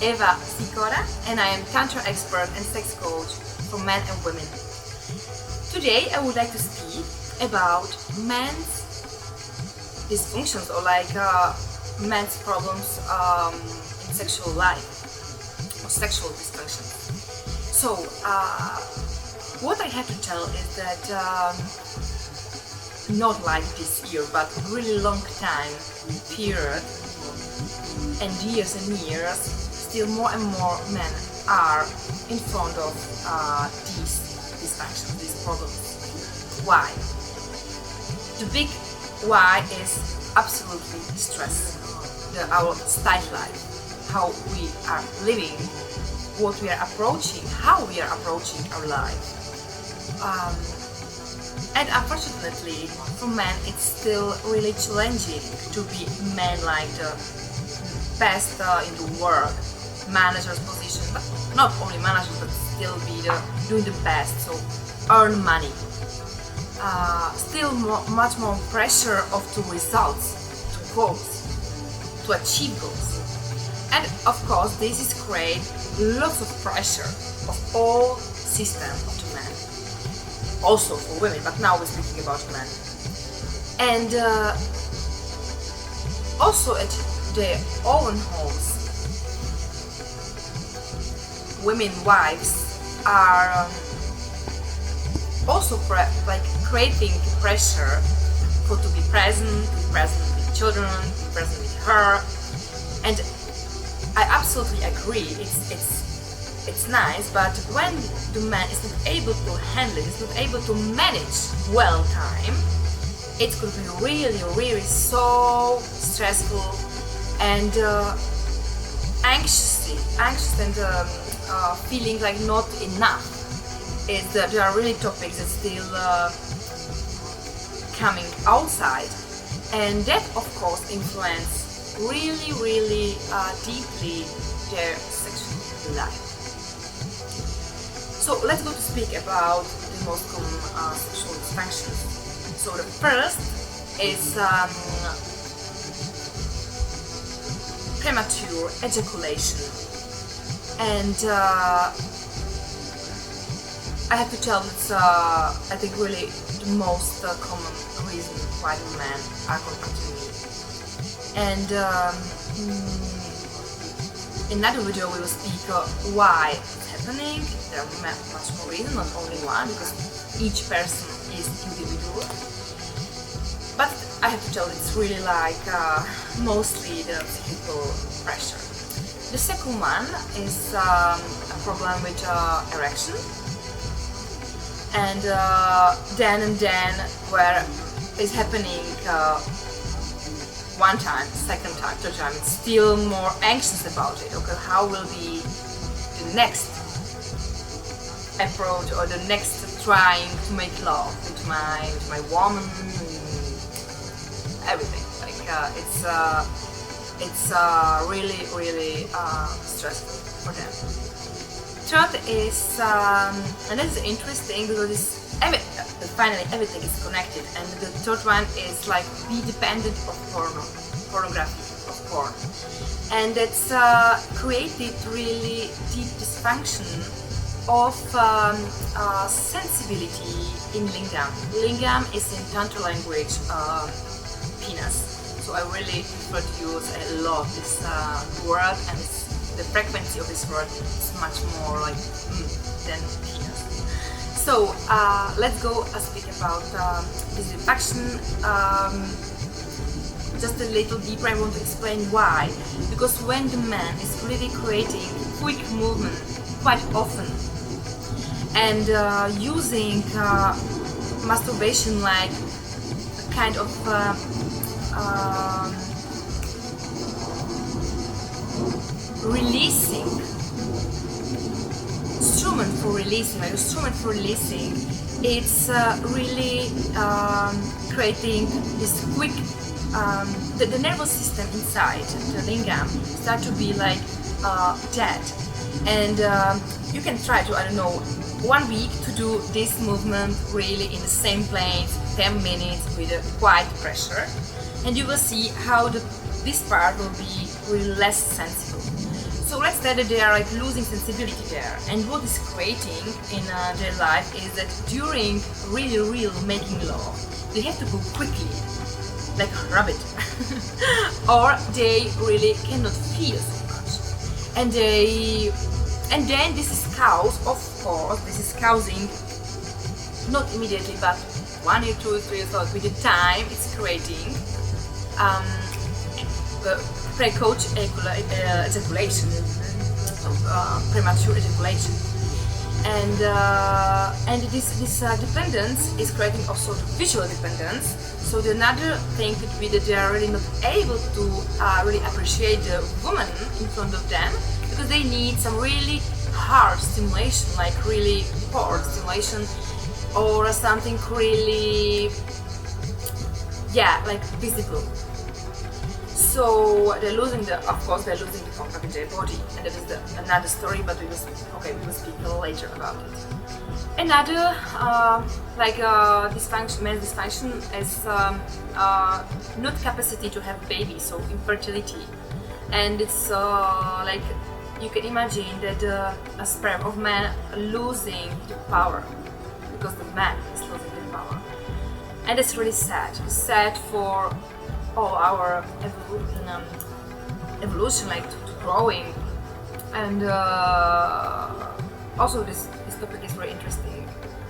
Eva Sikora, and I am tantra expert and sex coach for men and women. Today I would like to speak about men's dysfunctions or men's problems in sexual life or sexual dysfunction. So what I have to tell is that not like this year, but really long time period and years, still more and more men are in front of these dysfunctions, these problems. Why? The big why is absolutely stress. Our style life, how we are living, what we are approaching, how we are approaching our life. And unfortunately, for men, it's still really challenging to be men like the best in the world, manager's position, but not only managers, but still be doing the best, so earn money. Still much more pressure of the results, to goals, to achieve goals. And of course, this is create lots of pressure of all systems of the men. Also for women, but now we're speaking about men. And also at their own homes, women wives are also creating pressure to be present with children, to be present with her. And I absolutely agree, it's nice, but when the man is not able to handle it, is not able to manage well time, it could be really so stressful and anxious and feeling like not enough. There are really topics that still coming outside, and that of course influence really deeply their sexual life. So let's go to speak about the most common sexual dysfunctions. So the first is premature ejaculation, and I have to tell it's I think really the most common reason why men are contacting me. And in another video we will speak why it's happening. There are much more reasons, not only one, because each person is individual. But I have to tell it's really mostly the psychical pressure. The second one is a problem with erection. And then where it's happening one time, second time, third time, it's still more anxious about it. Okay, how will be the next approach or the next trying to make love with my woman, everything. It's really stressful for them. Third is, and this is interesting because finally everything is connected, and the third one is be dependent of pornography, of porn, and it's created really deep dysfunction of sensibility in lingam. Lingam is in Tantra language penis, so I really prefer to use a lot this word, and the frequency of this word is much more than penis. So let's go speak about this dysfunction. Just a little deeper, I want to explain why. Because when the man is really creating quick movement quite often and using masturbation like a kind of releasing instrument for releasing, it's really creating this quick the nervous system inside the lingam start to be dead, and you can try to 1 week to do this movement really in the same place 10 minutes with a quiet pressure, and you will see how this part will be really less sensible. So let's say that they are like losing sensibility there, and what is creating in their life is that during real making love, they have to go quickly, like a rabbit, or they really cannot feel so much, and then this is causing, not immediately, but 1 year, 2 years, 3 years old, with the time it's creating preclude ejaculation, premature ejaculation, and this dependence is creating also the visual dependence. So the another thing could be that they are really not able to really appreciate the woman in front of them, because they need some really hard stimulation, like really hard stimulation, or something really, like visible. So they're losing the contact with their body, and that is another story. But we will speak a little later about it. Another dysfunction, male dysfunction, is not capacity to have babies, so infertility, and it's like you can imagine that a sperm of man losing the power, because the man is losing the power, and it's really sad. It's sad for all our evolution, like to growing, and also this topic is very interesting,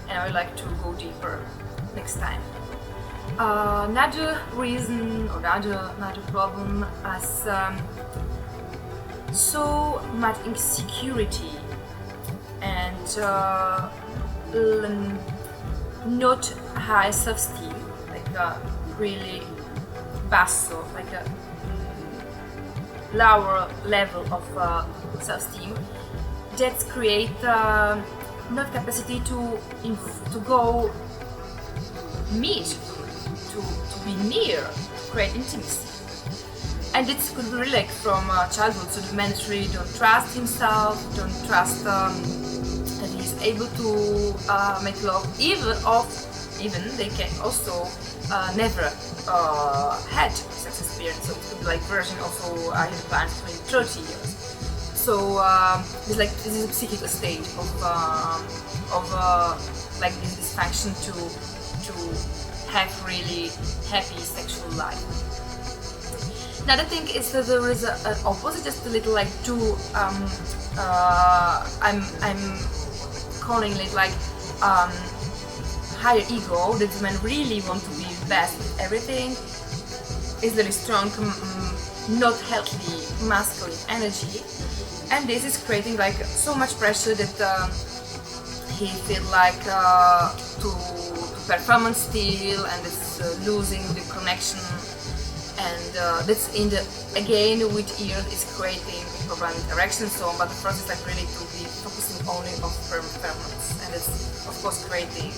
and I would like to go deeper next time. Another reason, or another problem is so much insecurity and not high self-esteem, like really basso, like a lower level of self-esteem, that create not capacity to go meet, to be near, to create intimacy. And it could be really like from childhood, so the man really don't trust himself, don't trust that he's able to make love, even they can also never had sex experience, so it could be like version also I have planned between 30 years. So this is a psychical state of like this dysfunction to have really happy sexual life. Another thing is that there is an opposite, just a little like two. I'm calling it like higher ego, that men really want to be best at everything, is very strong, not healthy masculine energy, and this is creating like so much pressure that he feel like to performance still, and it's losing the connection, and that's in the again with years is creating problem interaction, so on. But the process like really to be focusing only on performance, and it's of course creating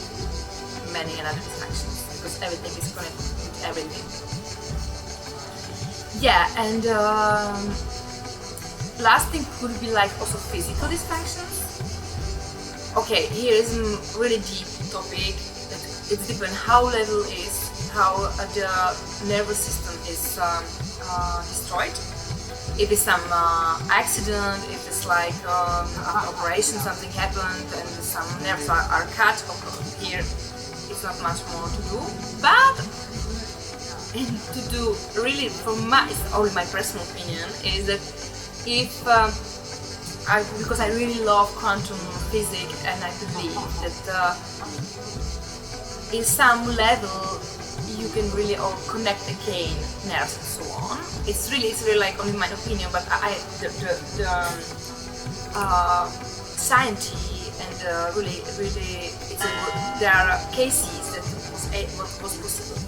many another dysfunctions, because everything is connected with everything. Yeah, and last thing could be like also physical dysfunctions. Okay, here is a really deep topic. That it depends how level is, how the nervous system is destroyed. If it's some accident, if it's like after operation something happened and some nerves are cut, here it's not much more to do. But to do really, it's only my personal opinion, is that if because I really love quantum physics, and I believe that in some level you can really all connect again nerves and so on. It's really like only my opinion, but scientists and really there are cases that was possible.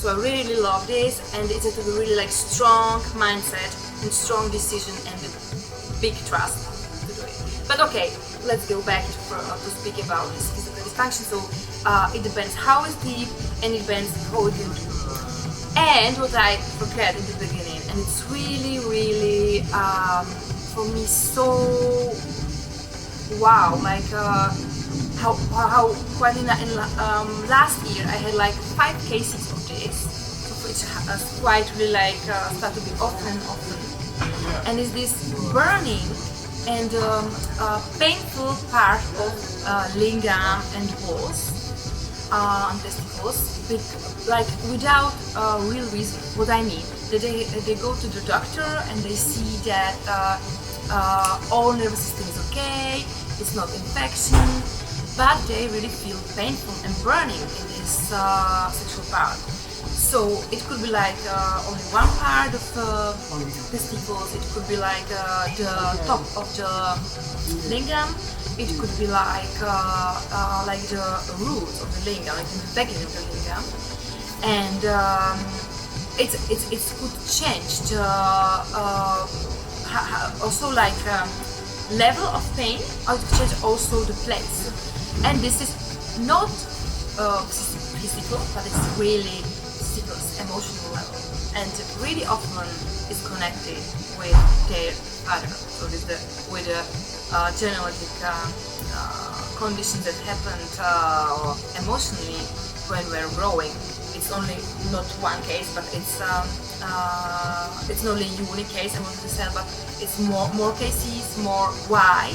So I really love this, and it's a really like strong mindset and strong decision and a big trust to do it. But okay, let's go back to speak about this physical dysfunction. So it depends how it's deep, and it depends how it can do. And what I forget in the beginning, and it's really for me so wow, like how quite in last year I had like 5 cases of this, which has quite really like start to be often. and is this burning and painful part of lingam and balls and testicles, like without real reason. What I mean, that they go to the doctor and they see that all nervous system is okay, it's not infection, but they really feel painful and burning in this sexual part. So it could be like only one part of testicles, it could be like the top of the lingam, it could be like the root of the lingam, like in the beginning of the lingam, and it could change the also like level of pain, or it could change also the place, and this is not physical, but it's really emotional level, and really often is connected with their father. So with the genetic conditions that happened emotionally when we're growing. It's only not one case, but it's not only a unique case, I wanted to say, but it's more cases, more why.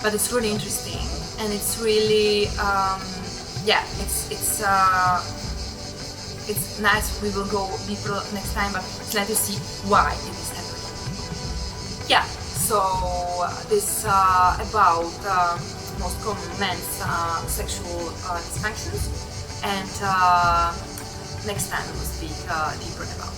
But it's really interesting, and it's really it's nice. We will go deeper next time, but it's nice to see why it is happening. Yeah, so this about most common men's sexual dysfunctions, and next time we'll speak deeper about